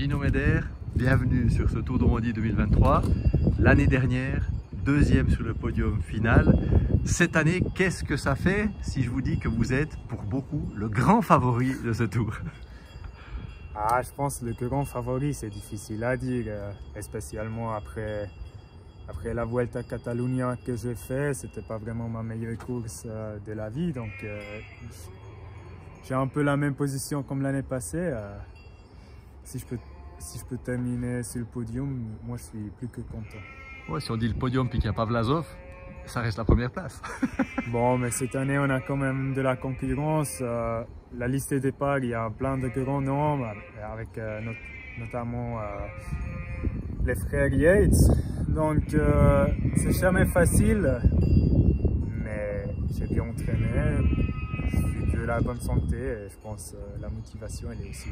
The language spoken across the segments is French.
Gino Meder, bienvenue sur ce Tour de Romandie 2023. L'année dernière, deuxième sur le podium final. Cette année, qu'est-ce que ça fait si je vous dis que vous êtes pour beaucoup le grand favori de ce Tour? Je pense que le grand favori, c'est difficile à dire, spécialement après la Vuelta a Catalunya que j'ai fait. C'était pas vraiment ma meilleure course de la vie, donc j'ai un peu la même position comme l'année passée. Si je peux terminer sur le podium, moi je suis plus que content. Ouais, si on dit le podium puis qu'il n'y a pas Vlasov, ça reste la première place. Bon, mais cette année on a quand même de la concurrence. La liste de départ, il y a plein de grands noms, avec notamment les frères Yates. Donc c'est jamais facile, mais j'ai bien entraîné, je suis de la bonne santé et je pense la motivation elle est aussi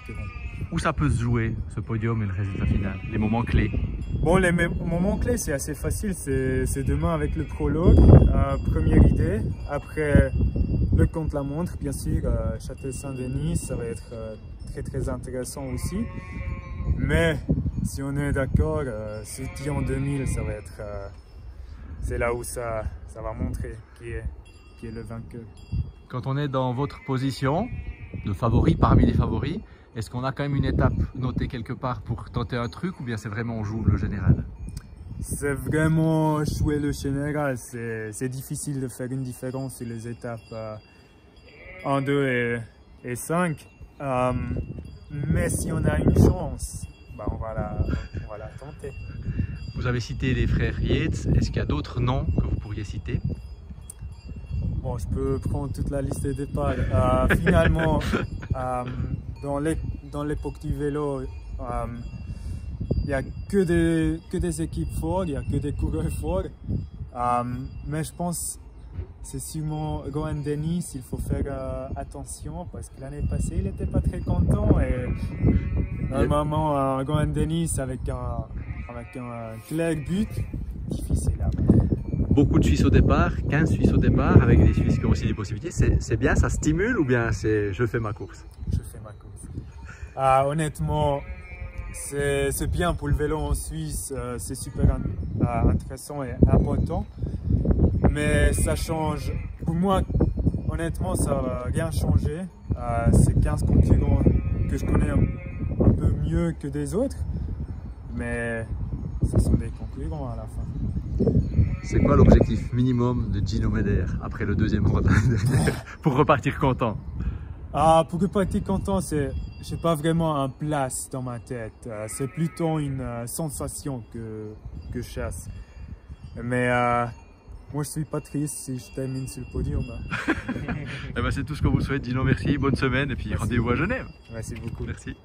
grande. Où ça peut se jouer, ce podium et le résultat final, les moments clés? Bon, les moments clés, c'est assez facile, c'est demain avec le prologue, première idée. Après, le contre-la-montre, bien sûr, Châtel-Saint-Denis, ça va être très intéressant aussi. Mais si on est d'accord, ce Dion 2000, ça va être, c'est là où ça va montrer qui est le vainqueur. Quand on est dans votre position de favori parmi les favoris, est-ce qu'on a quand même une étape notée quelque part pour tenter un truc, ou bien c'est vraiment on joue le général? C'est vraiment jouer le général. C'est difficile de faire une différence sur les étapes 1, 2 et 5. Mais si on a une chance, on va la tenter. Vous avez cité les frères Yates. Est-ce qu'il y a d'autres noms que vous pourriez citer? Bon, je peux prendre toute la liste des départs. Finalement, dans l'époque du vélo, il n'y a que des équipes fortes, il n'y a que des coureurs forts. Mais je pense que c'est sûrement Rohan Dennis, il faut faire attention parce que l'année passée, il n'était pas très content. Et normalement, Rohan Dennis avec un clair but, difficile à battre. Beaucoup de Suisses au départ, 15 Suisses au départ, avec des Suisses qui ont aussi des possibilités. C'est bien, ça stimule, ou bien c'est je fais ma course? Je fais ma course. Honnêtement, c'est bien pour le vélo en Suisse, c'est super intéressant et important. Mais ça change, pour moi, honnêtement, ça ne va rien changer. C'est 15 concurrents que je connais un peu mieux que des autres. Mais ce sont des concurrents à la fin. C'est quoi l'objectif minimum de Gino Meder après le deuxième round pour repartir content? Pour repartir content, je n'ai pas vraiment un place dans ma tête. C'est plutôt une sensation que je chasse. Mais moi, je ne suis pas triste si je termine sur le podium. C'est tout ce qu'on vous souhaite, Gino. Merci, bonne semaine et puis rendez-vous à Genève. Merci beaucoup. Merci.